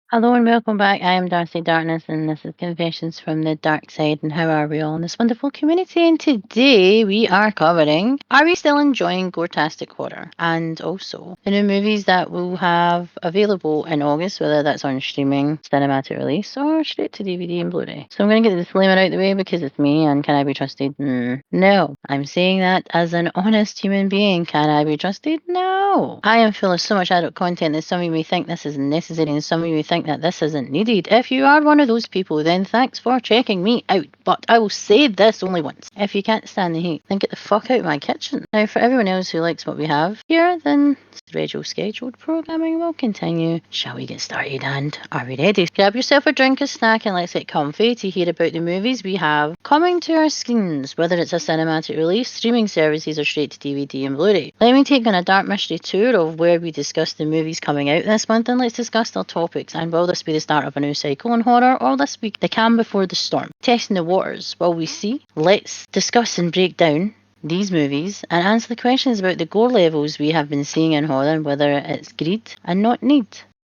Hello and welcome back. I am Darcy Darkness, and this is Confessions from the Dark Side. And how are we all in this wonderful community? And today we are covering: are we still enjoying Goretastic horror? And also the new movies that we'll have available in August, whether that's on streaming, cinematic release, or straight to DVD and Blu-ray. So I'm going to get the disclaimer out of the way because it's me, and can I be trusted? No. I'm saying that as an honest human being. Can I be trusted? No. I am full of so much adult content that some of you may think this is necessary and some of you may think that this isn't needed. If you are one of those people, then thanks for checking me out. But I will say this only once. If you can't stand the heat, then get the fuck out of my kitchen. Now, for everyone else who likes what we have here, then scheduled programming will continue. Shall we get started? And are we ready? Grab yourself a drink, a snack, and let's get comfy to hear about the movies we have coming to our screens, whether it's a cinematic release, streaming services, or straight to DVD and Blu-ray. Let me take on a dark mystery tour of where we discuss the movies coming out this month, and let's discuss our topics. And will this be the start of a new cycle in horror, or this week the calm before the storm? Testing the waters. Will we see? Let's discuss and break down these movies and answer the questions about the gore levels we have been seeing in horror and whether it's greed and not need.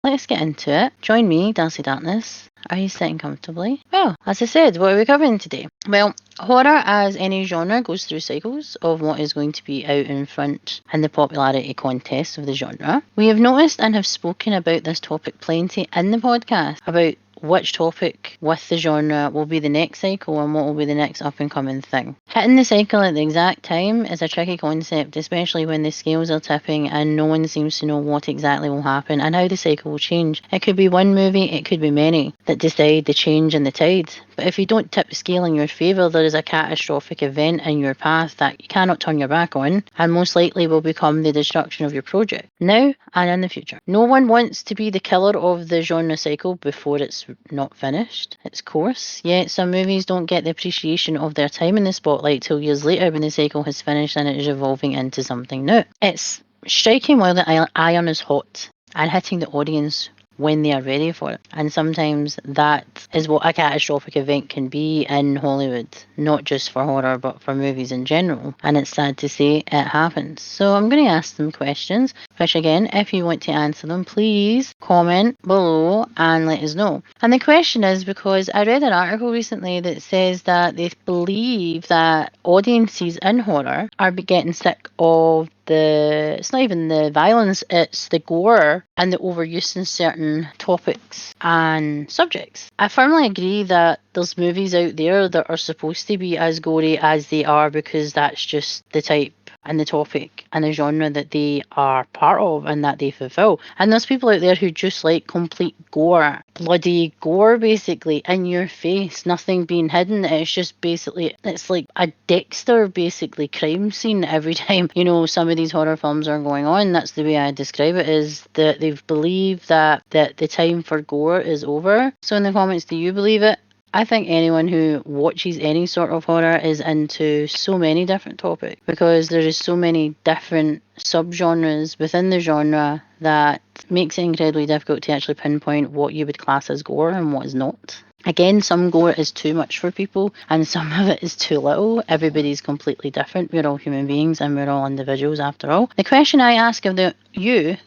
Let's get into it. Join me, Darcy Darkness. Are you sitting comfortably? Well, as I said, what are we covering today? Well, horror, as any genre, goes through cycles of what is going to be out in front in the popularity contest of the genre. We have noticed and have spoken about this topic plenty in the podcast about which topic with the genre will be the next cycle and what will be the next up and coming thing. Hitting the cycle at the exact time is a tricky concept, especially when the scales are tipping and no one seems to know what exactly will happen and how the cycle will change. It could be one movie, it could be many that decide the change in the tide. But if you don't tip the scale in your favour, there is a catastrophic event in your path that you cannot turn your back on and most likely will become the destruction of your project, now and in the future. No one wants to be the killer of the genre cycle before it's not finished its course, yet some movies don't get the appreciation of their time in the spotlight till years later when the cycle has finished and it is evolving into something new. It's striking while the iron is hot and hitting the audience when they are ready for it. And sometimes that is what a catastrophic event can be in Hollywood, not just for horror, but for movies in general. And it's sad to say it happens. So I'm going to ask them questions, which again, if you want to answer them, please comment below and let us know. And the question is because I read an article recently that says that they believe that audiences in horror are getting sick of it's not even the violence, it's the gore and the overuse in certain topics and subjects. I firmly agree that there's movies out there that are supposed to be as gory as they are because that's just the type and the topic and the genre that they are part of and that they fulfill. And there's people out there who just like complete gore, bloody gore basically in your face, nothing being hidden. It's just basically, it's like a Dexter basically crime scene every time, some of these horror films are going on. That's the way I describe it, is that they believe that the time for gore is over. So in the comments, do you believe it? I think anyone who watches any sort of horror is into so many different topics because there is so many different subgenres within the genre that makes it incredibly difficult to actually pinpoint what you would class as gore and what is not. Again, some gore is too much for people and some of it is too little. Everybody's completely different. We're all human beings and we're all individuals after all. The question I ask of the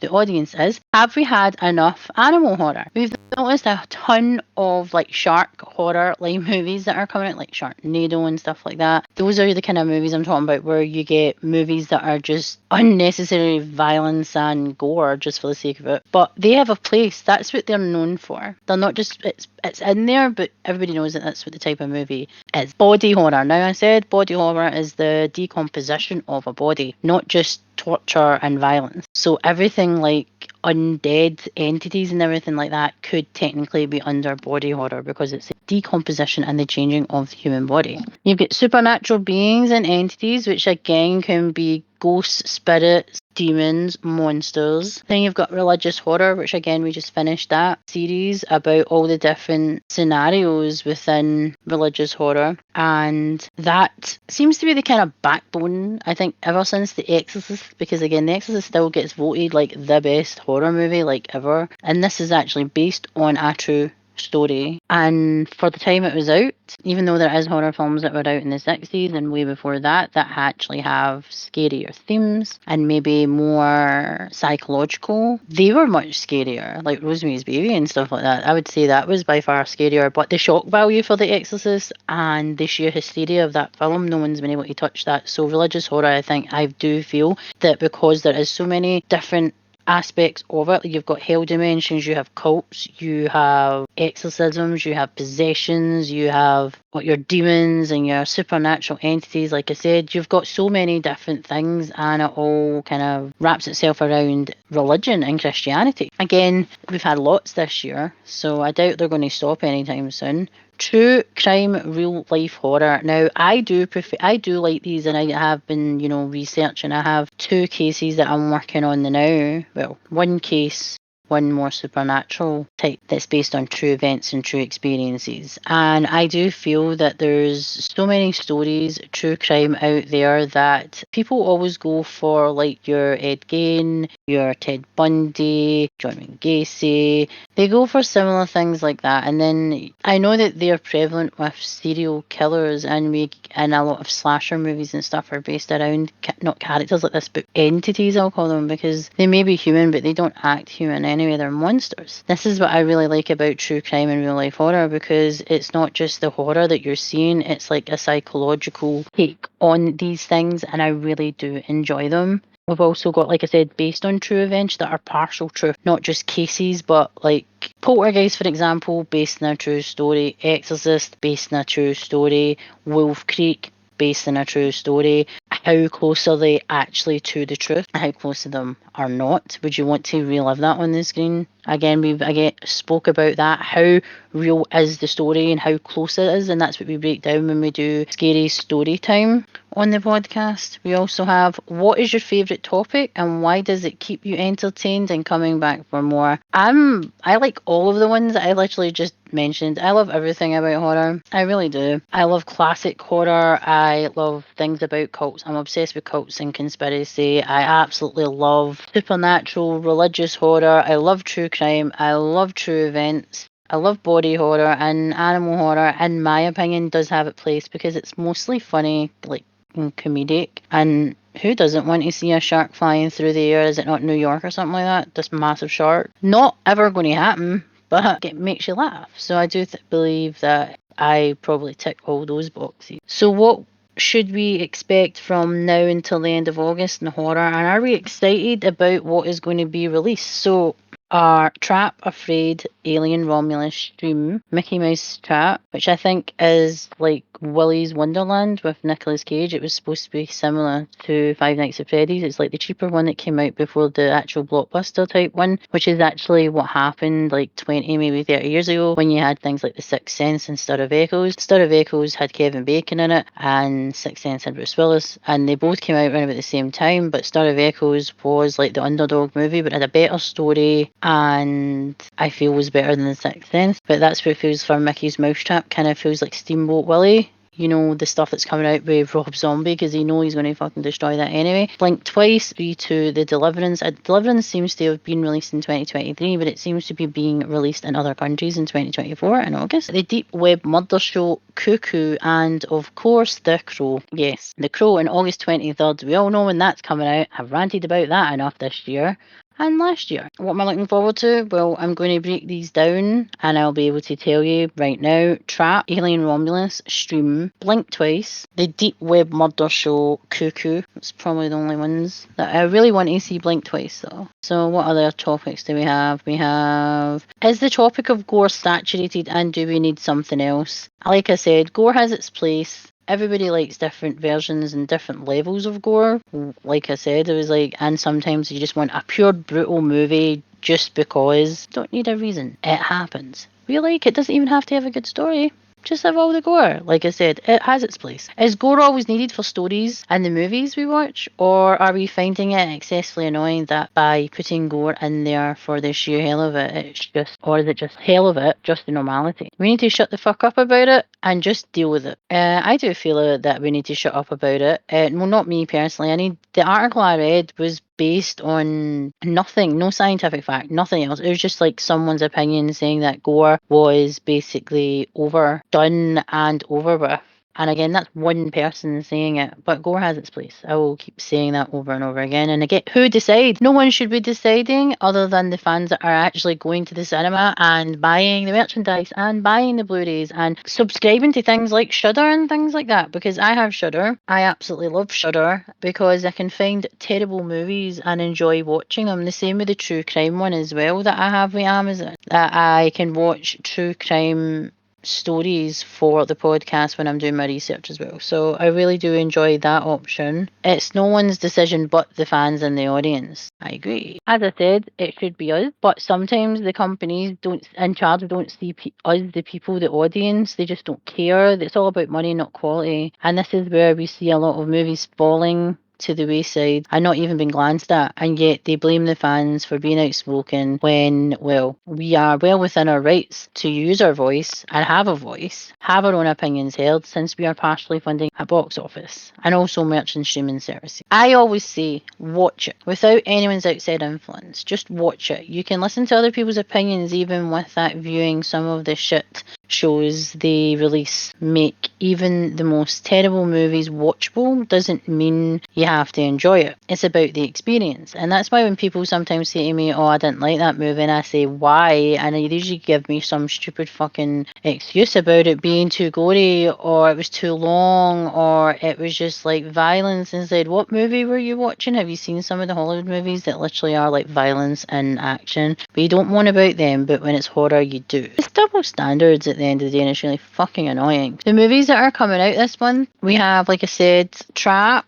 audience, is, have we had enough animal horror? We've noticed a ton of like shark horror like movies that are coming out, like Sharknado and stuff like that. Those are the kind of movies I'm talking about where you get movies that are just unnecessary violence and gore just for the sake of it. But they have a place. That's what they're known for. They're not just, it's in there, but everybody knows that that's what the type of movie is. Body horror. Now I said body horror is the decomposition of a body, not just torture and violence. So everything like undead entities and everything like that could technically be under body horror because it's the decomposition and the changing of the human body. You've got supernatural beings and entities, which again can be ghosts, spirits, demons, monsters. Then you've got religious horror, which again we just finished that series about all the different scenarios within religious horror, and that seems to be the kind of backbone, I think, ever since The Exorcist, because again The Exorcist still gets voted like the best horror movie like ever, and this is actually based on a true story. And for the time it was out, even though there is horror films that were out in the 60s and way before that, that actually have scarier themes and maybe more psychological, they were much scarier, like Rosemary's Baby and stuff like that. I would say that was by far scarier, but the shock value for The Exorcist and the sheer hysteria of that film, no one's been able to touch that. So religious horror, I think, I do feel that because there is so many different aspects of it. You've got hell dimensions, you have cults, you have exorcisms, you have possessions, you have what your demons and your supernatural entities. Like I said, you've got so many different things, and it all kind of wraps itself around religion and Christianity. Again, we've had lots this year, so I doubt they're going to stop anytime soon. True crime, real life horror. Now, I do like these, and I have been, researching. I have 2 cases that I'm working on now. Well, one case, one more supernatural type that's based on true events and true experiences. And I do feel that there's so many stories, true crime out there, that people always go for, like your Ed Gein, your Ted Bundy, John Wayne Gacy. They go for similar things like that. And then I know that they're prevalent with serial killers, and a lot of slasher movies and stuff are based around not characters like this, but entities, I'll call them, because they may be human, but they don't act human anyway. They're monsters. This is what I really like about true crime and real life horror, because it's not just the horror that you're seeing, it's like a psychological take on these things, and I really do enjoy them. We've also got, like I said, based on true events that are partial truth, not just cases, but like Poltergeist, for example, based in a true story. Exorcist, based in a true story. Wolf Creek, based in a true story. How close are they actually to the truth? How close to them are not? Would you want to relive that on the screen? Again, we've spoke about that. How real is the story and how close it is, and that's what we break down when we do Scary Story Time on the podcast. We also have what is your favourite topic and why does it keep you entertained and coming back for more? I like all of the ones I literally just mentioned. I love everything about horror. I really do. I love classic horror. I love things about cults. I'm obsessed with cults and conspiracy. I absolutely love supernatural, religious horror. I love true crime. I love true events. I love body horror, and animal horror, in my opinion, does have its place because it's mostly funny, like, and comedic. And who doesn't want to see a shark flying through the air? Is it not New York or something like that? This massive shark. Not ever going to happen, but it makes you laugh. So I do believe that I probably tick all those boxes. So what should we expect from now until the end of August in horror? And are we excited about what is going to be released? So are Trap, Afraid, Alien Romulus, Stream, Mickey Mouse Trap, which I think is like Willy's Wonderland with Nicolas Cage. It was supposed to be similar to Five Nights at Freddy's. It's like the cheaper one that came out before the actual blockbuster type one, which is actually what happened like 20, maybe 30 years ago when you had things like The Sixth Sense and Stir of Echoes. Stir of Echoes had Kevin Bacon in it and Sixth Sense had Bruce Willis, and they both came out around about the same time, but Stir of Echoes was like the underdog movie but had a better story, and I feel was better than The Sixth Sense. But that's what it feels for Mickey's Mousetrap. Kind of feels like Steamboat Willie. You know, the stuff that's coming out with Rob Zombie, because you know he's going to fucking destroy that anyway. Blink Twice, 3 to The Deliverance. Deliverance seems to have been released in 2023, but it seems to be being released in other countries in 2024 in August. The Deep Web Murder Show, Cuckoo, and of course The Crow. Yes, The Crow on August 23rd. We all know when that's coming out. I've ranted about that enough this year and last year. What am I looking forward to? Well, I'm going to break these down and I'll be able to tell you right now. Trap, Alien Romulus, Stream, Blink Twice, The Deep Web Murder Show, Cuckoo. It's probably the only ones that I really want to see Blink Twice though. So what other topics do we have? We have, is the topic of gore saturated and do we need something else? Like I said, gore has its place. Everybody likes different versions and different levels of gore. Like I said, it was like, and sometimes you just want a pure brutal movie just because. Don't need a reason. It happens. We like it. Doesn't even have to have a good story. Just have all the gore. Like I said, it has its place. Is gore always needed for stories and the movies we watch? Or are we finding it excessively annoying that by putting gore in there for the sheer hell of it, it's just, or is it just hell of it, just the normality? We need to shut the fuck up about it and just deal with it. I do feel that we need to shut up about it. Well, not me personally. The article I read was based on nothing, no scientific fact, nothing else. It was just like someone's opinion saying that gore was basically overdone and over with. And again, that's one person saying it, but gore has its place. I will keep saying that over and over again. And again, who decides? No one should be deciding other than the fans that are actually going to the cinema and buying the merchandise and buying the Blu-rays and subscribing to things like Shudder and things like that. Because I have Shudder. I absolutely love Shudder because I can find terrible movies and enjoy watching them. The same with the true crime one as well that I have with Amazon. That I can watch true crime stories for the podcast when I'm doing my research as well. So I really do enjoy that option. It's no one's decision but the fans and the audience. I agree. As I said, it should be us, but sometimes the companies don't in charge don't see us, the people, the audience. They just don't care. It's all about money, not quality. And this is where we see a lot of movies falling to the wayside and not even been glanced at, and yet they blame the fans for being outspoken when, well, we are well within our rights to use our voice and have a voice, have our own opinions held, since we are partially funding a box office and also merch and streaming services. I always say, watch it without anyone's outside influence. Just watch it. You can listen to other people's opinions even with that viewing some of the shit shows they release. Make even the most terrible movies watchable doesn't mean you have to enjoy it. It's about the experience. And that's why when people sometimes say to me, oh, I didn't like that movie, and I say, why? And they usually give me some stupid fucking excuse about it being too gory, or it was too long, or it was just like violence. And said, what movie were you watching? Have you seen some of the Hollywood movies that literally are like violence and action? But you don't moan about them, but when it's horror, you do. It's double standards at the end of the day, and it's really fucking annoying. The movies that are coming out this month, we have, like I said, Trap,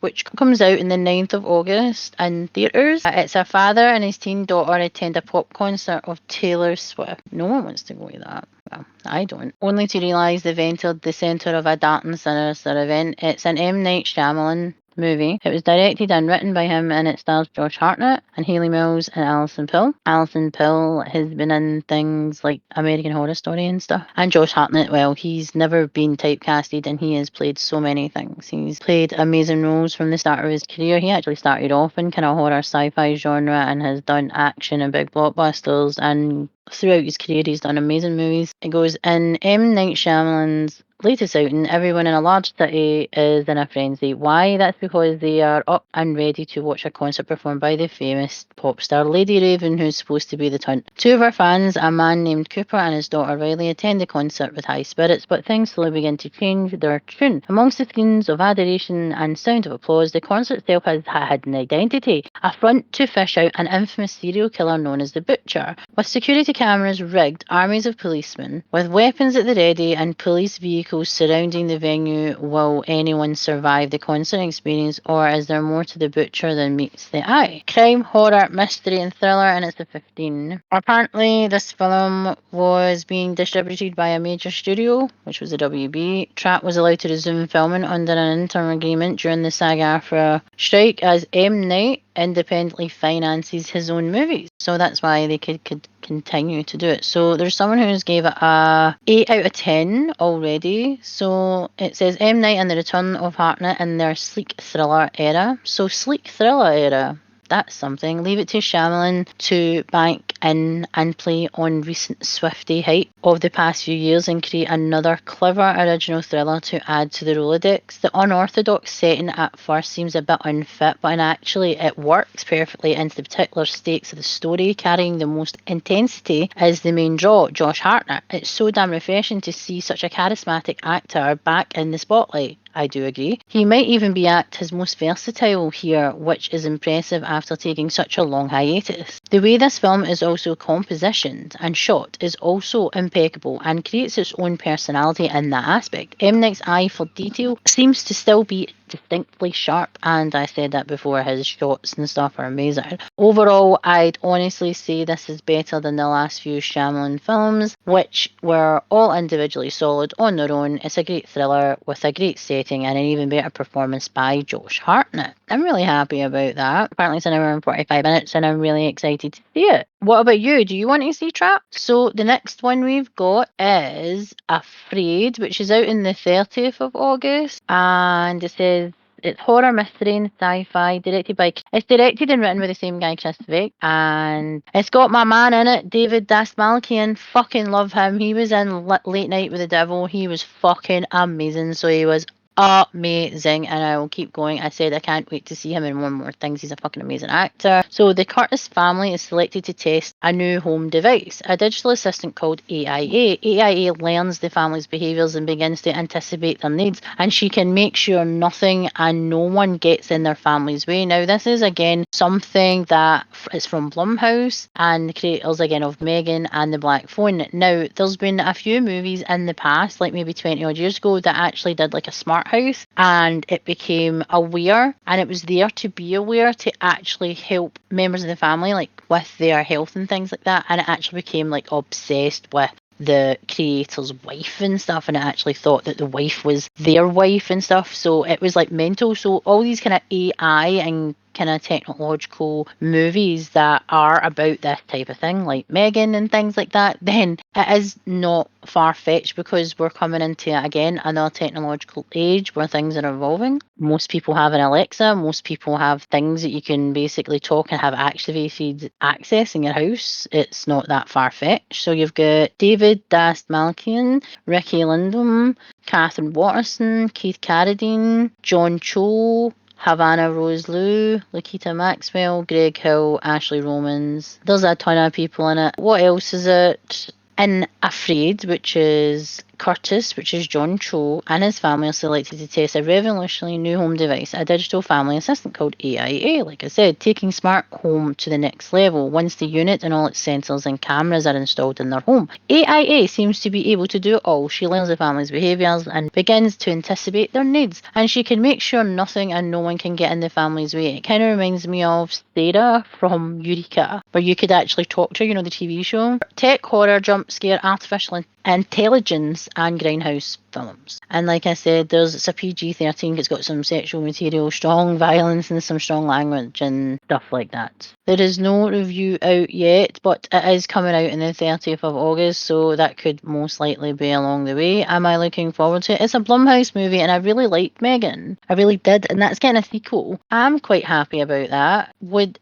which comes out in the 9th of August in theatres. It's a father and his teen daughter attend a pop concert of Taylor Swift. No one wants to go to that. Well, I don't. Only to realise they've entered the centre of a dark and sinister event. It's an M. Night Shyamalan movie. It was directed and written by him, and it stars Josh Hartnett and Hayley Mills and Alison Pill. Alison Pill has been in things like American Horror Story and stuff. And Josh Hartnett, well, he's never been typecasted and he has played so many things. He's played amazing roles from the start of his career. He actually started off in kind of horror sci-fi genre and has done action and big blockbusters, and throughout his career he's done amazing movies. It goes in M. Night Shyamalan's latest outing, everyone in a large city is in a frenzy. Why? That's because they are up and ready to watch a concert performed by the famous pop star Lady Raven, who's supposed to be the tunt. Two of her fans, a man named Cooper and his daughter Riley, attend the concert with high spirits, but things slowly begin to change their tune. Amongst the screams of adoration and sound of applause, the concert itself has had an identity, a front to fish out an infamous serial killer known as the Butcher. With security cameras rigged, armies of policemen with weapons at the ready and police vehicles surrounding the venue, will anyone survive the concert experience, or is there more to the Butcher than meets the eye? Crime, horror, mystery and thriller, and it's a 15. Apparently this film was being distributed by a major studio, which was the WB. Trap was allowed to resume filming under an interim agreement during the SAG-AFTRA strike, as M. Night independently finances his own movies, so that's why they could continue to do it. So there's someone who's gave it a 8 out of 10 already. So it says M. Night and the Return of Hartnett in their sleek thriller era. So sleek thriller era, that's something. Leave it to Shyamalan to bank in and play on recent Swiftie hype of the past few years and create another clever original thriller to add to the Rolodex. The unorthodox setting at first seems a bit unfit, but actually it works perfectly into the particular stakes of the story. Carrying the most intensity is the main draw, Josh Hartnett. It's so damn refreshing to see such a charismatic actor back in the spotlight. I do agree. He might even be at his most versatile here, which is impressive after taking such a long hiatus. The way this film is also compositioned and shot is also impeccable and creates its own personality in that aspect. M. Night's eye for detail seems to still be distinctly sharp, and I said that before, his shots and stuff are amazing. Overall, I'd honestly say this is better than the last few Shyamalan films, which were all individually solid on their own. It's a great thriller with a great setting and an even better performance by Josh Hartnett. I'm really happy about that. Apparently it's an hour and 45 minutes and I'm really excited to see it. What about you? Do you want to see Trap? So the next one we've got is Afraid, which is out in the 30th of August, and it says It's horror, mystery, and sci-fi. It's directed and written by the same guy, Chris Vick, and it's got my man in it, David Dastmalchian. Fucking love him. He was in Late Night with the Devil. He was fucking amazing. So he was amazing, and I will keep going. I said I can't wait to see him in one more things. He's a fucking amazing actor. So the Curtis family is selected to test a new home device, a digital assistant called AIA. AIA learns the family's behaviours and begins to anticipate their needs, and she can make sure nothing and no one gets in their family's way. Now this is again something that is from Blumhouse and the creators again of Megan and the Black Phone. Now there's been a few movies in the past, like maybe 20 odd years ago, that actually did like a smart house, and it became aware, and it was there to be aware to actually help members of the family like with their health and things like that, and it actually became like obsessed with the creator's wife and stuff, and it actually thought that the wife was their wife and stuff, so it was like mental. So all these kind of AI and kind of technological movies that are about this type of thing, like Megan and things like that, then it is not far-fetched, because we're coming into, again, another technological age where things are evolving. Most people have an Alexa, most people have things that you can basically talk and have activated access in your house. It's not that far-fetched. So you've got David Dastmalchian, Ricky Lindham, Catherine Watterson, Keith Carradine, John Cho, Havana Rose Liu, Lakita Maxwell, Greg Hill, Ashley Romans. There's a ton of people in it. What else is it? In Afraid, which is Curtis, which is John Cho, and his family are selected to test a revolutionary new home device, a digital family assistant called AIA, like I said, taking smart home to the next level once the unit and all its sensors and cameras are installed in their home. AIA seems to be able to do it all. She learns the family's behaviours and begins to anticipate their needs, and she can make sure nothing and no one can get in the family's way. It kind of reminds me of Sarah from Eureka, where you could actually talk to her, you know, the TV show. Tech, horror, jump scare, artificial intelligence, and grindhouse films. And like I said, it's a PG-13. It's got some sexual material, strong violence, and some strong language and stuff like that. There is no review out yet, but it is coming out on the 30th of August, so that could most likely be along the way. Am I looking forward to it? It's a Blumhouse movie, and I really liked Megan. I really did, and that's getting a sequel. I'm quite happy about that.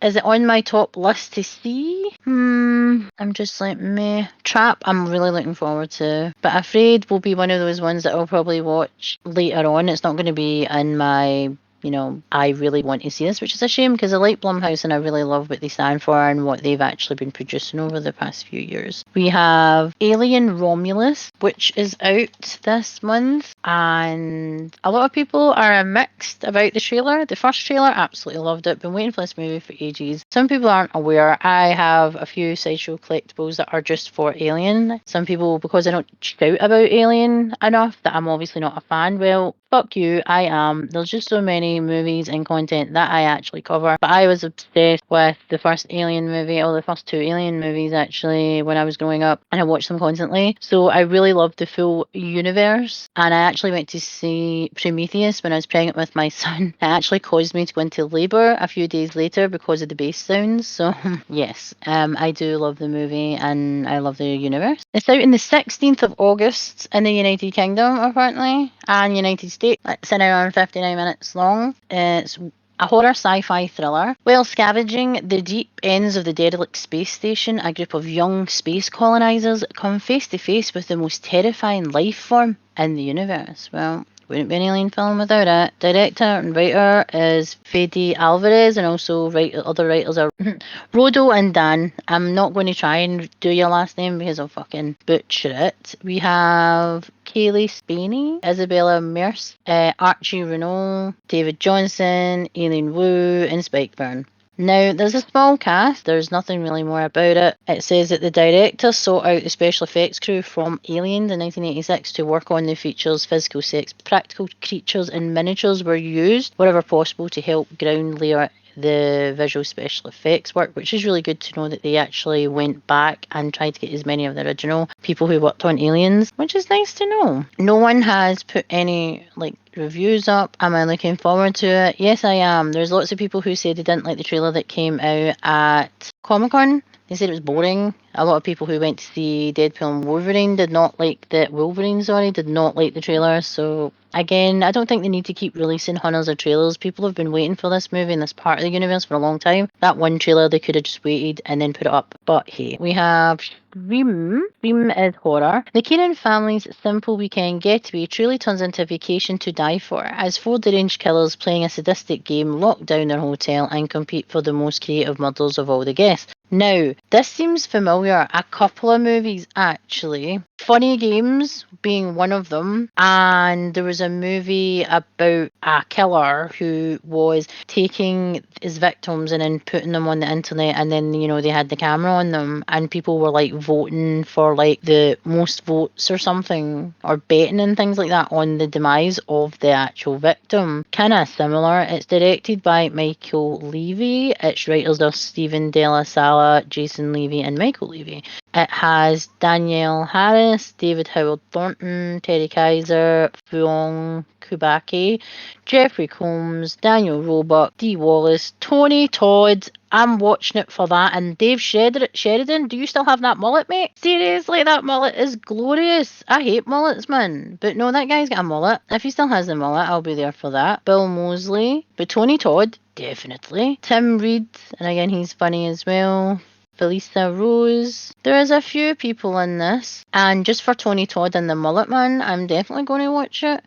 Is it on my top list to see? I'm just like, meh. Trap, I'm really looking forward to. But Afraid will be one of those ones that I'll probably watch later on. It's not going to be in my, I really want to see this, which is a shame, because I like Blumhouse and I really love what they stand for and what they've actually been producing over the past few years. We have Alien Romulus, which is out this month, and a lot of people are mixed about the trailer. The first trailer, absolutely loved it. Been waiting for this movie for ages. Some people aren't aware. I have a few Sideshow collectibles that are just for Alien. Some people, because I don't shout about Alien enough, that I'm obviously not a fan. Well, fuck you, I am. There's just so many movies and content that I actually cover. But I was obsessed with the first Alien movie, or the first two Alien movies actually, when I was growing up, and I watched them constantly. So I really loved the full universe. And I actually went to see Prometheus when I was pregnant with my son. It actually caused me to go into labour a few days later because of the bass sounds. So yes, I do love the movie and I love the universe. It's out on the 16th of August in the United Kingdom, apparently, and United States. It's an hour and 59 minutes long. It's a horror sci-fi thriller. While scavenging the deep ends of the derelict space station, a group of young space colonizers come face to face with the most terrifying life form in the universe. Well, wouldn't be an Alien film without it. Director and writer is Fede Alvarez, and also other writers are Rodo and Dan. I'm not going to try and do your last name because I'll fucking butcher it. We have Kaylee Spaney, Isabella Merce, Archie Renault, David Johnson, Aileen Wu, and Spike Byrne. Now, there's a small cast. There's nothing really more about it. It says that the director sought out the special effects crew from Aliens in 1986 to work on the features. Physical sets, practical creatures, and miniatures were used wherever possible to help ground layer the visual special effects work, which is really good to know that they actually went back and tried to get as many of the original people who worked on Aliens, which is nice to know. No one has put any reviews up. Am I looking forward to it? Yes, I am. There's lots of people who say they didn't like the trailer that came out at Comic-Con. They said it was boring. A lot of people who went to see Deadpool and Wolverine did not like the did not like the trailer. So again, I don't think they need to keep releasing hundreds of trailers. People have been waiting for this movie in this part of the universe for a long time. That one trailer, they could have just waited and then put it up. But hey, we have Scream. Scream is horror. The Keenan family's simple weekend getaway truly turns into a vacation to die for, as four deranged killers playing a sadistic game lock down their hotel and compete for the most creative murders of all the guests. Now, this seems familiar. A couple of movies, actually. Funny Games being one of them. And there was a movie about a killer who was taking his victims and then putting them on the internet. And then, they had the camera on them. And people were, voting for, the most votes or something. Or betting and things like that on the demise of the actual victim. Kind of similar. It's directed by Michael Levy. Its writers are Stephen Della Sala, Jason Levy, and Michael Levy. It has Danielle Harris, David Howard Thornton, Terry Kaiser, Fuong Kubaki, Jeffrey Combs, Daniel Roebuck, Dee Wallace, Tony Todd. I'm watching it for that. And Dave Sheridan, do you still have that mullet, mate? Seriously, that mullet is glorious. I hate mullets, man. But no, that guy's got a mullet. If he still has the mullet, I'll be there for that. Bill Moseley. But Tony Todd, definitely. Tim Reed, and again, he's funny as well. Felissa Rose. There is a few people in this. And just for Tony Todd and the Mullet Man, I'm definitely going to watch it.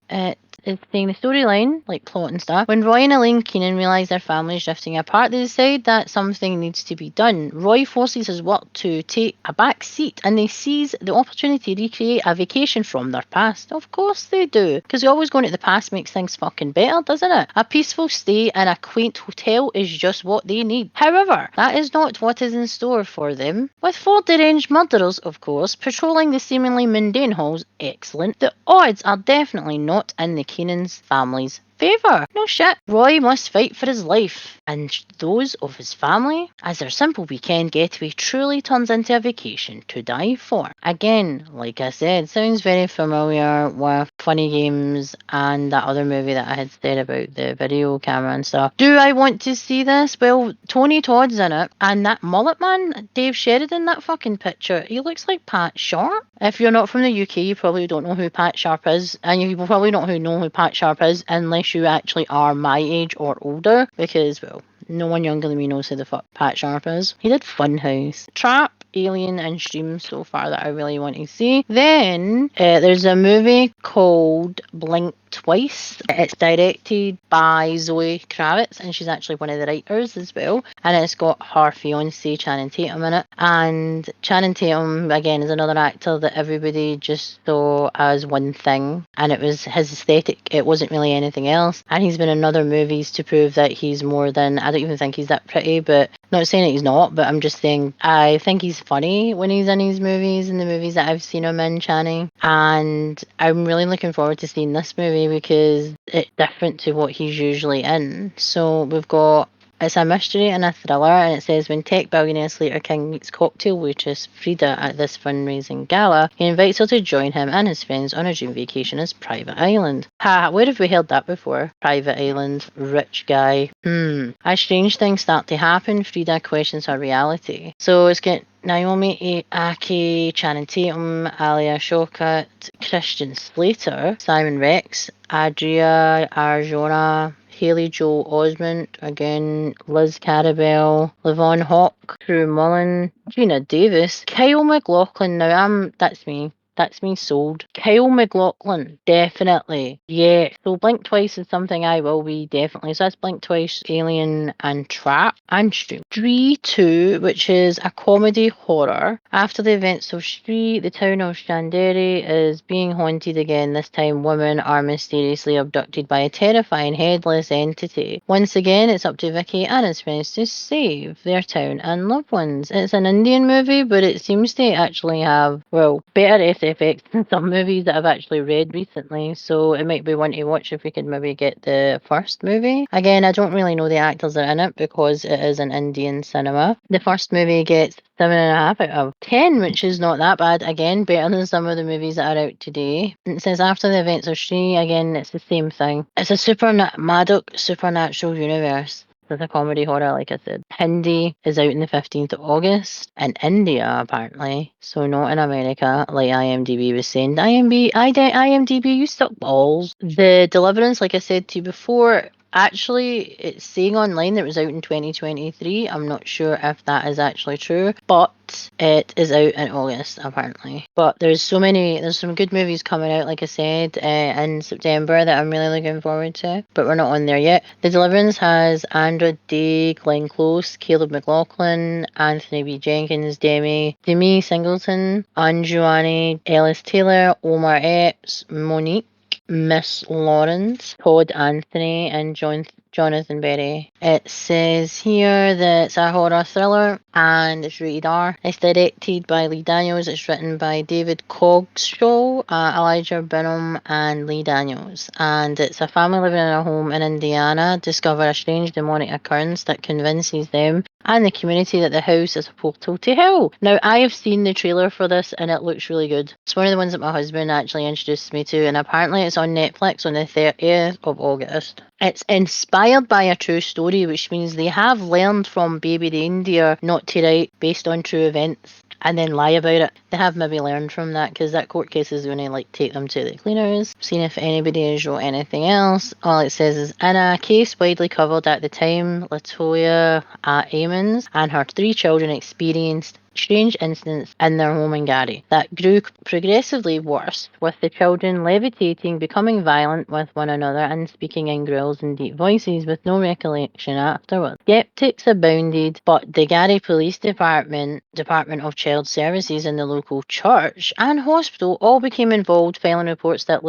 It's saying the storyline, plot and stuff. When Roy and Elaine Keenan realise their family is drifting apart, they decide that something needs to be done. Roy forces his work to take a back seat and they seize the opportunity to recreate a vacation from their past. Of course they do, because always going to the past makes things fucking better, doesn't it? A peaceful stay in a quaint hotel is just what they need. However, that is not what is in store for them. With four deranged murderers, of course, patrolling the seemingly mundane halls, excellent, the odds are definitely not in the Keenan's family's favour. No shit. Roy must fight for his life and those of his family as their simple weekend getaway truly turns into a vacation to die for. Again, like I said, sounds very familiar with Funny Games and that other movie that I had said about the video camera and stuff. Do I want to see this? Well, Tony Todd's in it, and that mullet man, Dave Sheridan, that fucking picture, he looks like Pat Sharp. If you're not from the UK, you probably don't know who Pat Sharp is, and you probably don't know who Pat Sharp is unless you actually are my age or older, because, well, no one younger than me knows who the fuck Pat Sharp is. He did Funhouse, Trap, Alien, and Stream so far that I really want to see. Then there's a movie called Blink Twice. It's directed by Zoe Kravitz, and she's actually one of the writers as well. And it's got her fiance Channing Tatum in it. And Channing Tatum, again, is another actor that everybody just saw as one thing, and it was his aesthetic. It wasn't really anything else. And he's been in other movies to prove that he's more than, I don't even think he's that pretty, but not saying that he's not, but I'm just saying I think he's funny when he's in his movies, in the movies that I've seen him in, Channing. And I'm really looking forward to seeing this movie because it's different to what he's usually in. So we've got, it's a mystery and a thriller, and it says when tech billionaire Slater King meets cocktail waitress Frida at this fundraising gala, he invites her to join him and his friends on a dream vacation as Private Island. Ha, where have we heard that before? Private Island, rich guy. As strange things start to happen, Frida questions her reality. So it's got Naomi Aki, Channing Tatum, Alia Shawkat, Christian Slater, Simon Rex, Adria Arjona, Haley Joel Osment, again, Liz Carabell, Levon Hawke, Drew Mullen, Gina Davis, Kyle MacLachlan. Now, that's me. That's me sold. Kyle MacLachlan, definitely. Yeah. So Blink Twice is something I will be, definitely. So that's Blink Twice, Alien, and Trap, and Stream. Stree 2, which is a comedy horror. After the events of Stree, the town of Shanderi is being haunted again. This time, women are mysteriously abducted by a terrifying headless entity. Once again, it's up to Vicky and his friends to save their town and loved ones. It's an Indian movie, but it seems to actually have, well, better SFX than some movies that I've actually read recently, so it might be one to watch if we could maybe get the first movie. Again, I don't really know the actors that are in it because it is an Indian cinema. The first movie gets 7.5 out of 10, which is not that bad. Again, better than some of the movies that are out today. It says after the events of Shree, again, it's the same thing. It's a Maddox supernatural universe. It's a comedy horror, like I said. Hindi is out on the 15th of August in India, apparently. So not in America, like IMDb was saying. IMDb, you suck balls. The Deliverance, like I said to you before, actually, it's saying online that it was out in 2023. I'm not sure if that is actually true, but it is out in August, apparently. But there's some good movies coming out, like I said, in September that I'm really looking forward to, but we're not on there yet. The Deliverance has Andra Day, Glenn Close, Caleb McLaughlin, Anthony B. Jenkins, Demi Singleton, Anjuani Ellis Taylor, Omar Epps, Monique, Miss Lawrence, Todd Anthony, and Jonathan Berry. It says here that it's a horror thriller and it's rated R. It's directed by Lee Daniels. It's written by David Cogshaw, Elijah Bingham, and Lee Daniels. And it's a family living in a home in Indiana discover a strange demonic occurrence that convinces them and the community that the house is a portal to hell. Now, I have seen the trailer for this and it looks really good. It's one of the ones that my husband actually introduced me to, and apparently it's on Netflix on the 30th of August. It's inspired by a true story, which means they have learned from Baby Reindeer not to write based on true events and then lie about it. They have maybe learned from that because that court case is going to like take them to the cleaners. Seeing if anybody has wrote anything else. All it says is, in a case widely covered at the time, Latoya Amons and her 3 children experienced strange incidents in their home in Gary that grew progressively worse, with the children levitating, becoming violent with one another, and speaking in growls and deep voices with no recollection afterwards. Skeptics abounded, but the Gary Police Department, Department of Child Services, and the local church and hospital all became involved, filing reports that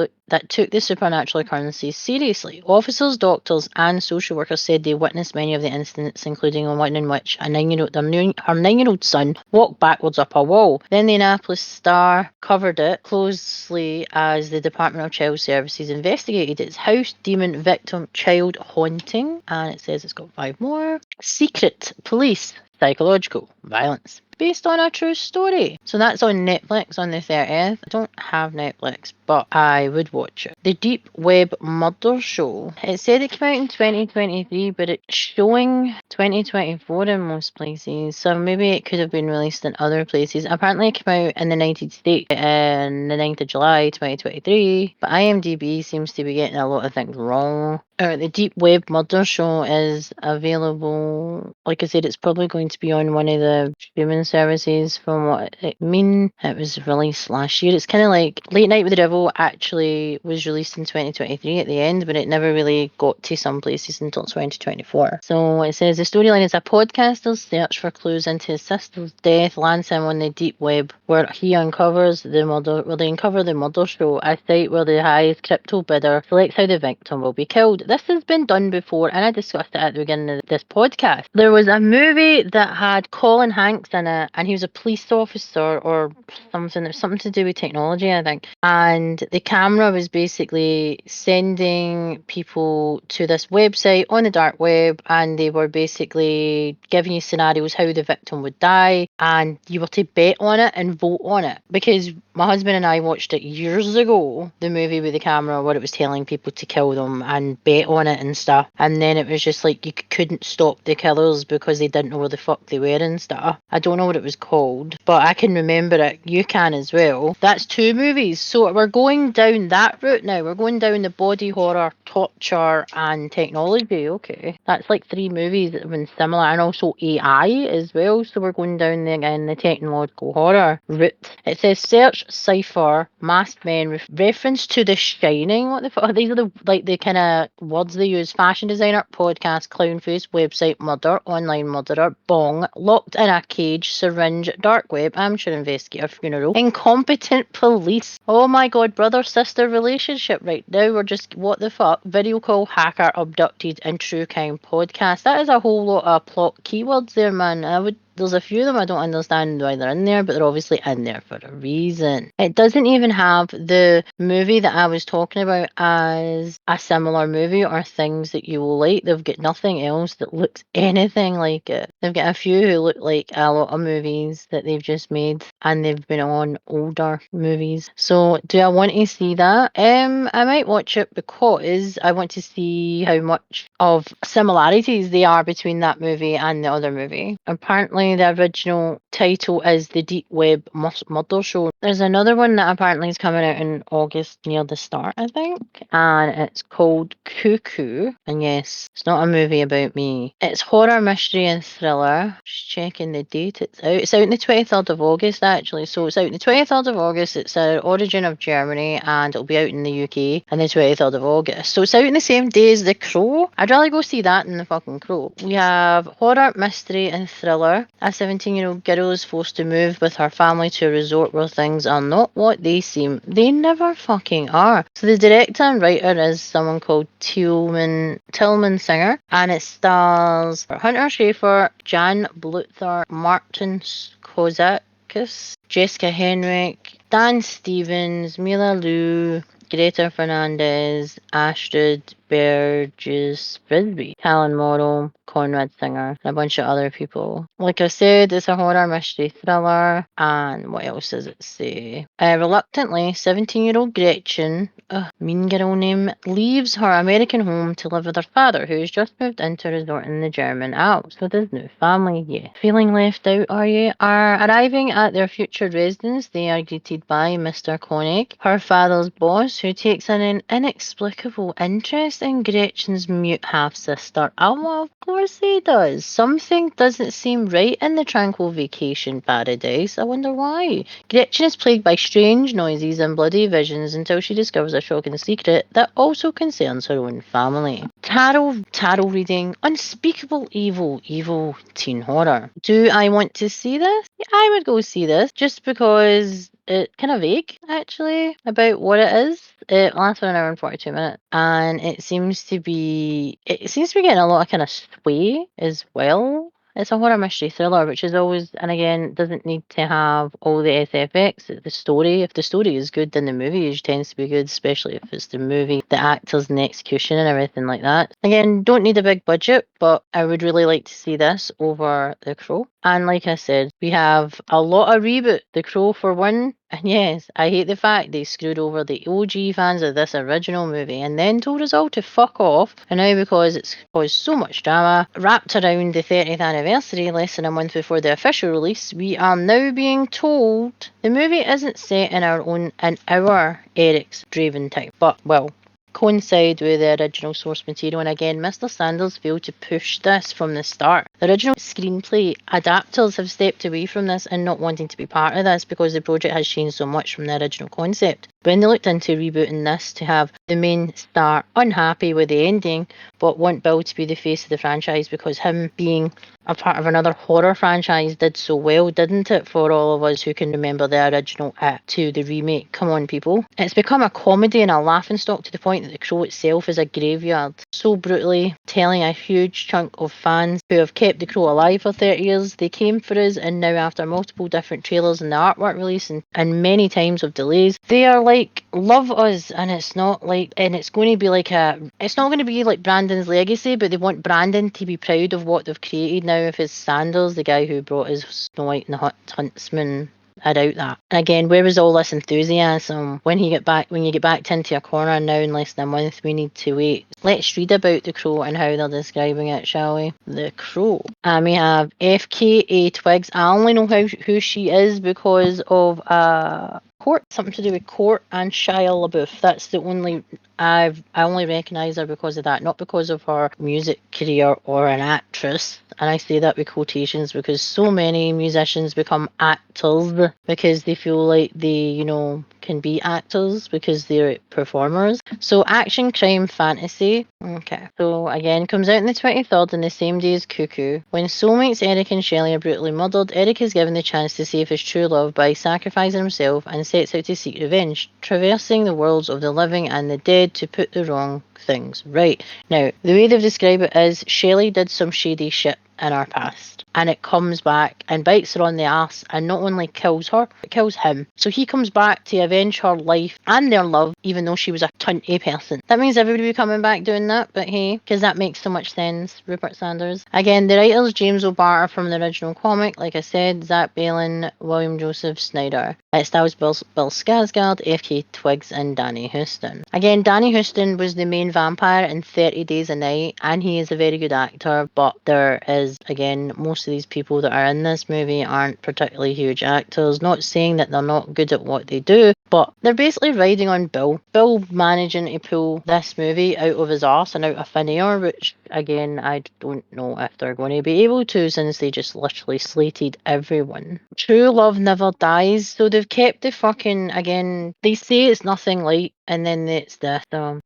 took the supernatural occurrences seriously. Officers, doctors, and social workers said they witnessed many of the incidents, including one in which her 9-year-old son walked backwards up a wall. Then the Annapolis Star covered it closely as the Department of Child Services investigated its house demon victim child haunting, and it says it's got 5 more. Secret police psychological violence based on a true story. So that's on Netflix on the 30th. I don't have Netflix, but I would watch it. The Deep Web Murder Show. It said it came out in 2023, but it's showing 2024 in most places. So maybe it could have been released in other places. Apparently it came out in the United States on the 9th of July 2023, but IMDb seems to be getting a lot of things wrong. The Deep Web Murder Show is available. Like I said, it's probably going to be on one of the streaming services from what it mean. It was released last year. It's kind of like Late Night with the Devil actually was released in 2023 at the end, but it never really got to some places until 2024. So it says the storyline is a podcaster's search for clues into his sister's death lands him on the deep web, where he uncovers the murder. Where they uncover the murder show, a site where the highest crypto bidder selects how the victim will be killed. This has been done before, and I discussed it at the beginning of this podcast. There was a movie that had Colin Hanks in it, and he was a police officer or something. There's something to do with technology, I think. And the camera was basically sending people to this website on the dark web, and they were basically giving you scenarios how the victim would die, and you were to bet on it and vote on it. Because my husband and I watched it years ago, the movie with the camera where it was telling people to kill them and bet on it and stuff. And then it was just like you couldn't stop the killers because they didn't know where the fuck they were and stuff. I don't know what it was called, but I can remember it. You can as well. That's 2 movies. So we're going down that route now. We're going down the body horror, torture, and technology. Okay. That's like 3 movies that have been similar, and also AI as well. So we're going down the technological horror route. It says search cipher masked men with reference to The Shining. What the fuck? These are the kind of words they use. Fashion designer, podcast, clown face, website, murder, online murderer, bong, locked in a cage, syringe, dark web, amateur investigator, funeral, incompetent police. Oh my god, brother sister relationship right now. We're just, what the fuck? Video call, hacker, abducted, and true crime podcast. That is a whole lot of plot keywords there, man. there's a few of them I don't understand why they're in there, but they're obviously in there for a reason. It doesn't even have the movie that I was talking about as a similar movie or things that you will like. They've got nothing else that looks anything like it. They've got a few who look like a lot of movies that they've just made, and they've been on older movies. So do I want to see that? I might watch it because I want to see how much of similarities they are between that movie and the other movie. Apparently the original title is The Deep Web Murder Show. There's another one that apparently is coming out in August near the start, I think, and it's called Cuckoo. And yes, it's not a movie about me. It's horror, mystery and thriller. Just checking the date it's out. It's out on the 23rd of August actually. So it's out on the 23rd of August. It's an origin of Germany and it'll be out in the UK on the 23rd of August. So it's out on the same day as The Crow. I'd rather go see that than The fucking Crow. We have horror, mystery and thriller. A 17-year-old girl is forced to move with her family to a resort where things are not what they seem. They never fucking are. So the director and writer is someone called Tillman Singer, and it stars Hunter Schafer, Jan Bluther, Martin Kozakis, Jessica Henwick, Dan Stevens, Mila Liu, Greta Fernandez, Astrid Burgess Frisbee, Callan Morrow, Conrad Singer, and a bunch of other people. Like I said, it's a horror mystery thriller, and what else does it say? Reluctantly, 17-year-old Gretchen, mean girl name, leaves her American home to live with her father, who has just moved into a resort in the German Alps with his new family. Yeah. Feeling left out, are you? Arriving at their future residence, they are greeted by Mr. Koenig, her father's boss, who takes an inexplicable interest in Gretchen's mute half-sister. Oh, well, of course he does. Something doesn't seem right in the tranquil vacation paradise. I wonder why. Gretchen is plagued by strange noises and bloody visions until she discovers a shocking secret that also concerns her own family. Tarot reading, unspeakable evil teen horror. Do I want to see this? Yeah, I would go see this just because it's kind of vague actually about what it is. It lasts for an hour and 42 minutes, and it seems to be getting a lot of kind of sway as well. It's a horror mystery thriller, which is always, and again, doesn't need to have all the SFX. The story, if the story is good, then the movie usually tends to be good, especially if it's the movie, the actors and the execution and everything like that. Again, don't need a big budget, but I would really like to see this over The Crow. And like I said, we have a lot of reboot. The Crow for one. And yes, I hate the fact they screwed over the OG fans of this original movie and then told us all to fuck off. And now because it's caused so much drama, wrapped around the 30th anniversary less than a month before the official release, we are now being told the movie isn't set in our Eric's Draven time. But, well, coincide with the original source material, and again Mr. Sanders failed to push this from the start. The original screenplay adapters have stepped away from this and not wanting to be part of this because the project has changed so much from the original concept. When they looked into rebooting this to have the main star unhappy with the ending but want Bill to be the face of the franchise because him being a part of another horror franchise did so well, didn't it, for all of us who can remember the original It to the remake? Come on, people. It's become a comedy and a laughingstock to the point that The Crow itself is a graveyard. So brutally telling a huge chunk of fans who have kept The Crow alive for 30 years, they came for us, and now after multiple different trailers and the artwork release and many times of delays, they are like, love us, and it's not like, and it's going to be like it's not going to be like Brandon's legacy, but they want Brandon to be proud of what they've created now if it's Sanders, the guy who brought us Snow White and the Huntsman. I doubt that. Again, where was all this enthusiasm when you get backed into a corner now in less than a month? We need to wait. Let's read about The Crow and how they're describing it, shall we? The Crow. And we have FKA Twigs. I only know who she is because of Court, something to do with Court and Shia LaBeouf. That's the only I only recognise her because of that, not because of her music career or an actress. And I say that with quotations because so many musicians become actors because they feel like they, can be actors because they're performers. So action, crime, fantasy. Okay. So again, comes out on the 23rd on the same day as Cuckoo. When soulmates Eric and Shelley are brutally murdered, Eric is given the chance to save his true love by sacrificing himself and sets out to seek revenge, traversing the worlds of the living and the dead to put the wrong things right. Now, the way they've described it is Shelley did some shady shit in our past, and it comes back and bites her on the ass and not only kills her, but kills him. So he comes back to avenge her life and their love, even though she was a tunty person. That means everybody will be coming back doing that, but hey, because that makes so much sense, Rupert Sanders. Again, the writers James O'Barr from the original comic, like I said, Zach Balin, William Joseph Snyder. It stars Bill Skarsgård, F.K. Twigs, and Danny Huston. Again, Danny Huston was the main vampire in 30 Days a Night, and he is a very good actor, but there is, again, most of these people that are in this movie aren't particularly huge actors. Not saying that they're not good at what they do, but they're basically riding on Bill. Bill managing to pull this movie out of his arse and out of thin air, which, again, I don't know if they're going to be able to, since they just literally slated everyone. True love never dies, so they've kept the fucking, again, they say it's nothing light, and then it's this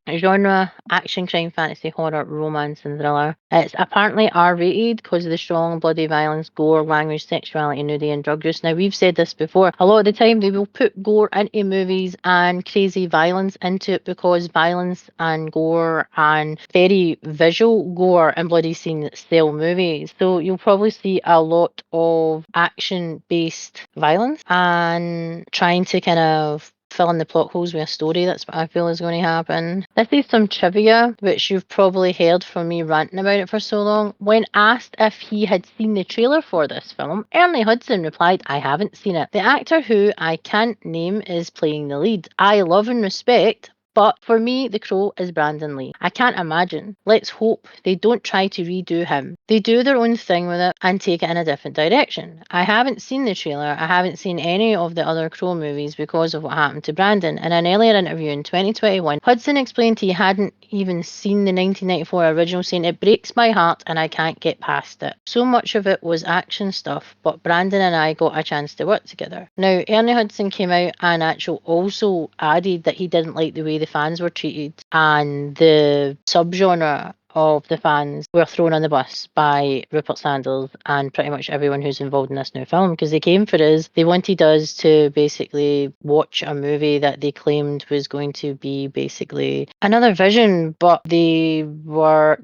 genre: action, crime, fantasy, horror, romance, and thriller. It's apparently R-rated because of the strong bloody violence, gore, language, sexuality, nudity, and drug use. Now, we've said this before. A lot of the time, they will put gore into movies and crazy violence into it because violence and gore and very visual gore and bloody scenes sell movies. So you'll probably see a lot of action-based violence and trying to kind of fill in the plot holes with a story. That's what I feel is going to happen. This is some trivia, which you've probably heard from me ranting about it for so long. When asked if he had seen the trailer for this film, Ernie Hudson replied, "I haven't seen it. The actor who I can't name is playing the lead. I love and respect, but for me, the Crow is Brandon Lee. I can't imagine. Let's hope they don't try to redo him. They do their own thing with it and take it in a different direction. I haven't seen the trailer. I haven't seen any of the other Crow movies because of what happened to Brandon." In an earlier interview in 2021, Hudson explained he hadn't even seen the 1994 original, saying, "It breaks my heart and I can't get past it. So much of it was action stuff, but Brandon and I got a chance to work together." Now, Ernie Hudson came out and actually also added that he didn't like the way the fans were treated, and the subgenre of the fans were thrown on the bus by Rupert Sanders and pretty much everyone who's involved in this new film, because they came for us. They wanted us to basically watch a movie that they claimed was going to be basically another vision, but they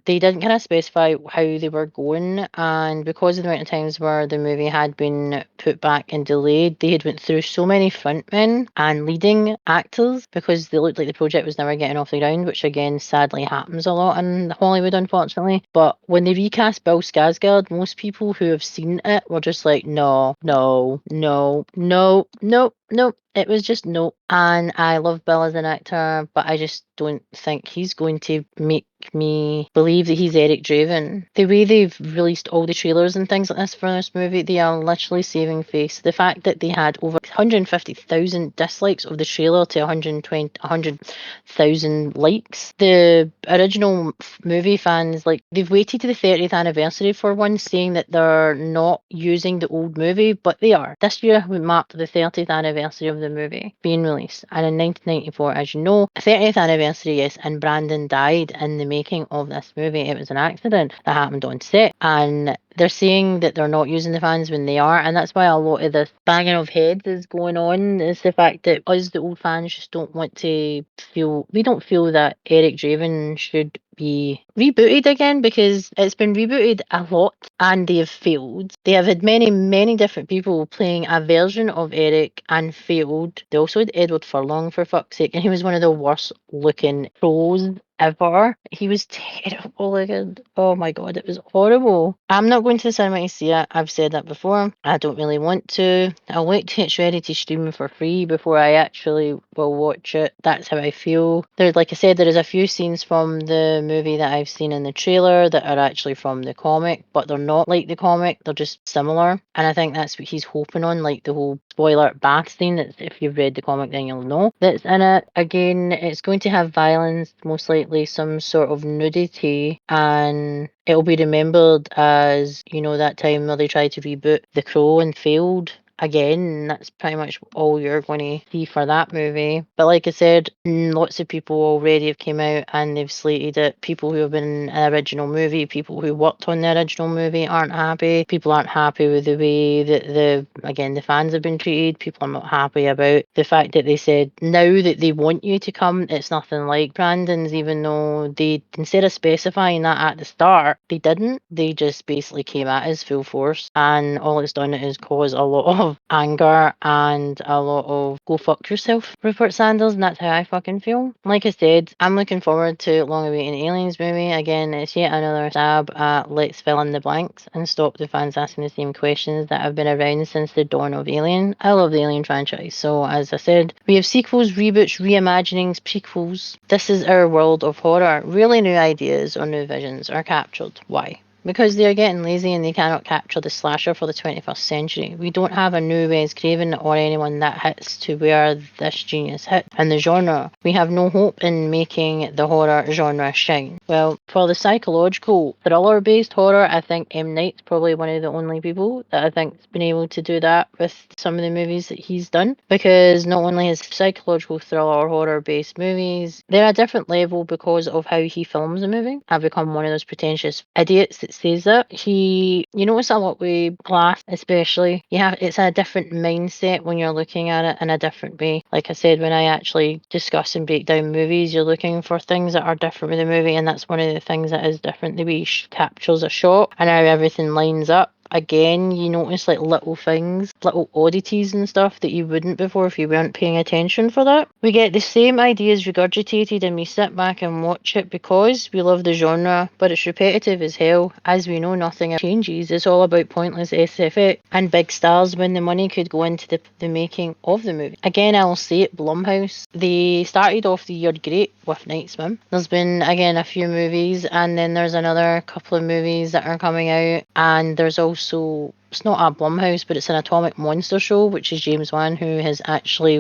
didn't kind of specify how they were going, and because of the amount of times where the movie had been put back and delayed, they had went through so many frontmen and leading actors because they looked like the project was never getting off the ground, which again sadly happens a lot in Hollywood, unfortunately. But when they recast Bill Skarsgård, most people who have seen it were just like, no, no, no, no, no, no. It was just no. And I love Bill as an actor, but I just don't think he's going to make me believe that he's Eric Draven. The way they've released all the trailers and things like this for this movie, they are literally saving face. The fact that they had over 150,000 dislikes of the trailer to 100,000 likes. The original movie fans, like, they've waited to the 30th anniversary for one, saying that they're not using the old movie, but they are. This year we marked the 30th anniversary of the movie being released, and in 1994, as you know, 30th anniversary, yes, and Brandon died in the making of this movie. It was an accident that happened on set, and they're saying that they're not using the fans when they are, and that's why a lot of this banging of heads is going on. Is the fact that us, the old fans, just don't want to feel, we don't feel that Eric Draven should be rebooted again, because it's been rebooted a lot and they have failed. They have had many different people playing a version of Eric and failed. They also had Edward Furlong, for fuck's sake, and he was one of the worst looking pros ever. He was terrible looking. Oh my god, it was horrible. I'm not going to the cinema to see it. I've said that before. I don't really want to. I'll wait till it's ready to stream for free before I actually will watch it. That's how I feel. There's, like I said, there is a few scenes from the movie that I've seen in the trailer that are actually from the comic, but they're not like the comic. They're just similar, and I think that's what he's hoping on, like the whole spoiler bath scene. That's, if you've read the comic, then you'll know that's in it. Again, it's going to have violence, most likely some sort of nudity, and it'll be remembered as, you know, that time where they tried to reboot The Crow and failed, again, that's pretty much all you're going to see for that movie. But like I said, lots of people already have came out and they've slated it. People who have been in an original movie, people who worked on the original movie aren't happy. People aren't happy with the way that the fans have been treated. People are not happy about the fact that they said now that they want you to come, it's nothing like Brandon's, even though they, instead of specifying that at the start, they didn't. They just basically came at us full force, and all it's done is cause a lot of anger and a lot of go fuck yourself, Rupert Sanders, and that's how I fucking feel. Like I said, I'm looking forward to Long Awaited Aliens movie. Again, it's yet another stab at let's fill in the blanks and stop the fans asking the same questions that have been around since the dawn of Alien. I love the Alien franchise, so as I said, we have sequels, reboots, reimaginings, prequels. This is our world of horror. Really new ideas or new visions are captured. Why? Because they are getting lazy and they cannot capture the slasher for the 21st century. We don't have a new Wes Craven or anyone that hits to where this genius hit in the genre. We have no hope in making the horror genre shine. Well, for the psychological thriller-based horror, I think M. Night's probably one of the only people that I think's been able to do that with some of the movies that he's done. Because not only his psychological thriller or horror-based movies, they're a different level because of how he films a movie. I've become one of those pretentious idiots that says that. You notice a lot with Glass, especially. It's a different mindset when you're looking at it in a different way. Like I said, when I actually discuss and break down movies, you're looking for things that are different with the movie, and that's one of the things that is different. The way he captures a shot and how everything lines up. Again, you notice like little things, little oddities and stuff that you wouldn't before if you weren't paying attention for that. We get the same ideas regurgitated and we sit back and watch it because we love the genre, but it's repetitive as hell. As we know, nothing changes. It's all about pointless SFX and big stars when the money could go into the making of the movie. Again, I'll say it, Blumhouse. They started off the year great with Night Swim. There's been, again, a few movies, and then there's another couple of movies that are coming out, and there's also, it's not a Blumhouse, but it's an Atomic Monster show, which is James Wan, who has actually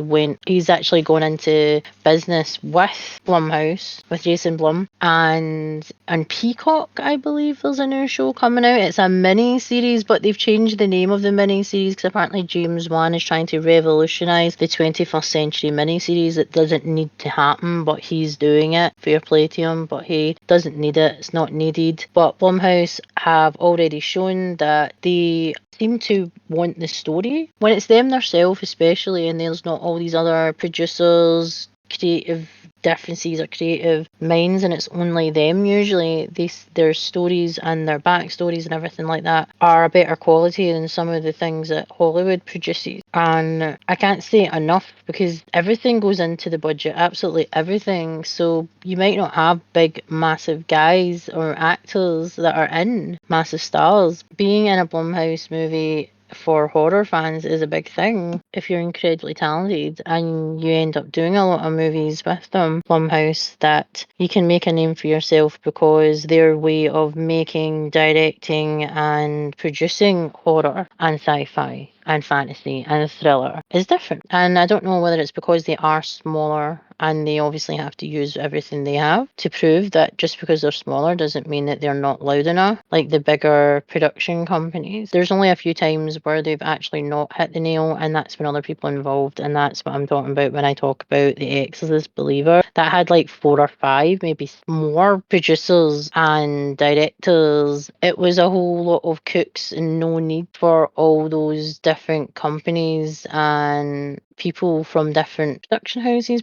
gone into business with Blumhouse, with Jason Blum, and on Peacock, I believe there's a new show coming out. It's a mini series, but they've changed the name of the mini series because apparently James Wan is trying to revolutionize the 21st century mini series. It doesn't need to happen, but he's doing it. Fair play to him, but he doesn't need it. It's not needed. But Blumhouse have already shown that they seem to want the story when it's them themselves, especially, and there's not all these other producers, creative differences or creative minds, and it's only them. Usually their stories and their backstories and everything like that are a better quality than some of the things that Hollywood produces. And I can't say it enough because everything goes into the budget, absolutely everything. So you might not have big massive guys or actors that are in massive stars. Being in a Blumhouse movie for horror fans is a big thing if you're incredibly talented and you end up doing a lot of movies with them, Blumhouse, that you can make a name for yourself because their way of making, directing and producing horror and sci-fi and fantasy and thriller is different. And I don't know whether it's because they are smaller and they obviously have to use everything they have to prove that just because they're smaller doesn't mean that they're not loud enough, like the bigger production companies. There's only a few times where they've actually not hit the nail, and that's when other people are involved, and that's what I'm talking about when I talk about The Exorcist Believer. That had like 4 or 5, maybe more producers and directors. It was a whole lot of cooks and no need for all those different companies and people from different production houses,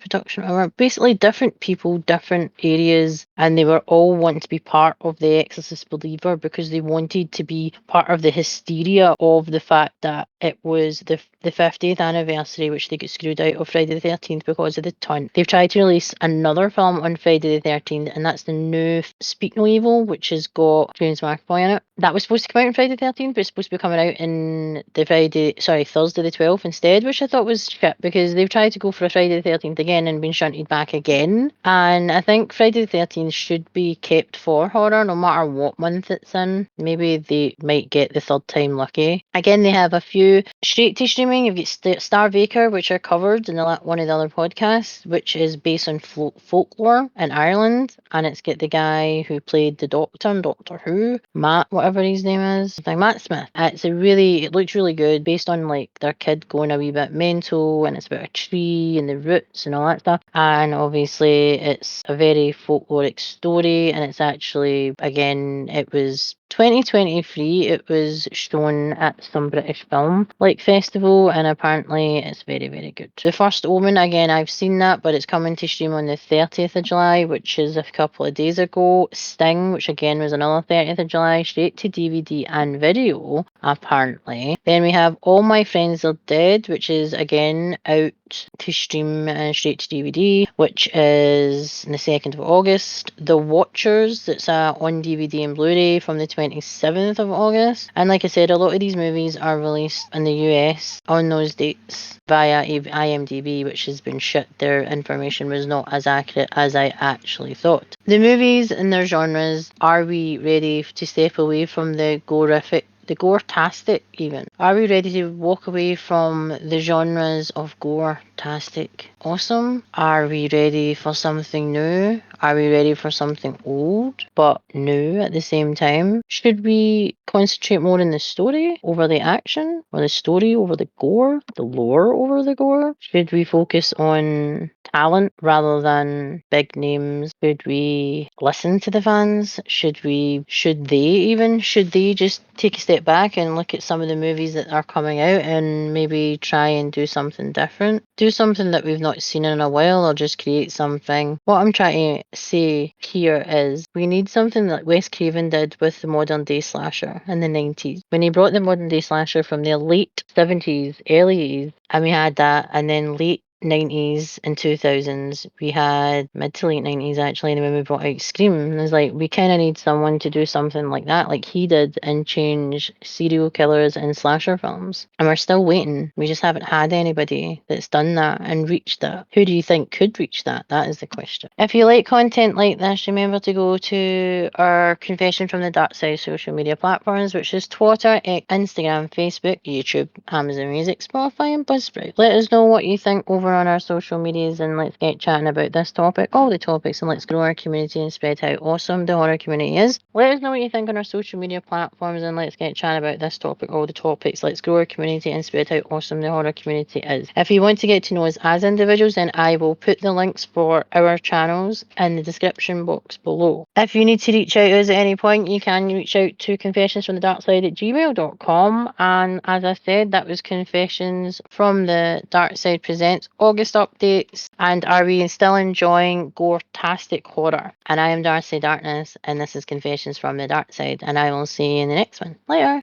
basically different people, different areas, and they were all wanting to be part of The Exorcist Believer because they wanted to be part of the hysteria of the fact that it was the 50th anniversary, which they get screwed out of Friday the 13th because of the ton. They've tried to release another film on Friday the 13th, and that's the new Speak No Evil, which has got James McAvoy in it. That was supposed to come out on Friday the 13th, but it's supposed to be coming out in Thursday the 12th instead, which I thought was shit it because they've tried to go for a Friday the 13th again and been shunted back again. And I think Friday the 13th should be kept for horror no matter what month it's in. Maybe they might get the third time lucky. Again, they have a few straight to streaming. You've got Starbaker, which are covered in one of the other podcasts, which is based on folklore in Ireland. And it's got the guy who played the Doctor in Doctor Who, Matt, whatever his name is, like Matt Smith. It looks really good, based on like their kid going a wee bit mental, and it's about a tree and the roots and all that stuff. And obviously, it's a very folkloric story, and it's actually, again, it was 2023. It was shown at some British film like festival, and apparently it's very, very good. The First Omen, again, I've seen that, but it's coming to stream on the 30th of July, which is a couple of days ago. Sting, which again was another 30th of July, straight to DVD and video, apparently. Then we have All My Friends Are Dead, which is again out to stream and straight to DVD, which is on the 2nd of August. The Watchers, that's on DVD and Blu-ray from the 27th of August. And like I said, a lot of these movies are released in the US on those dates via IMDb, which has been shit. Their information was not as accurate as I actually thought. The movies and their genres, are we ready to step away from the Goretastic even? Are we ready to walk away from the genres of Goretastic? Awesome. Are we ready for something new? Are we ready for something old but new at the same time? Should we concentrate more on the story over the action, or the story over the gore, the lore over the gore? Should we focus on talent rather than big names? Should we listen to the fans? Should they just take a step back and look at some of the movies that are coming out and maybe try and do something different? Do something that we've not seen in a while, or just create something. What I'm trying to say here is we need something that Wes Craven did with the modern day slasher in the 90s. When he brought the modern day slasher from the late 70s, early 80s, and we had that, and then late 90s and 2000s, we had mid to late 90s actually, and when we brought out Scream, and it's like we kind of need someone to do something like that, like he did, and change serial killers in slasher films. And we're still waiting. We just haven't had anybody that's done that and reached that. Who do you think could reach that? That is the question. If you like content like this, remember to go to our Confession from the Darkside social media platforms, which is Twitter, Instagram, Facebook, YouTube, Amazon Music, Spotify, and Buzzsprout. Let us know what you think over on our social medias, and let's get chatting about this topic, all the topics, and let's grow our community and spread how awesome the horror community is. Let us know what you think on our social media platforms, and let's get chatting about this topic, all the topics. Let's grow our community and spread how awesome the horror community is. If you want to get to know us as individuals, then I will put the links for our channels in the description box below. If you need to reach out to us at any point, you can reach out to confessionsfromthedarkside@gmail.com. And as I said, that was Confessions from the Darkside Presents August updates. And are we still enjoying Goretastic horror? And I am Darcy Darkness, and this is Confessions from the Darkside, and I will see you in the next one. Later.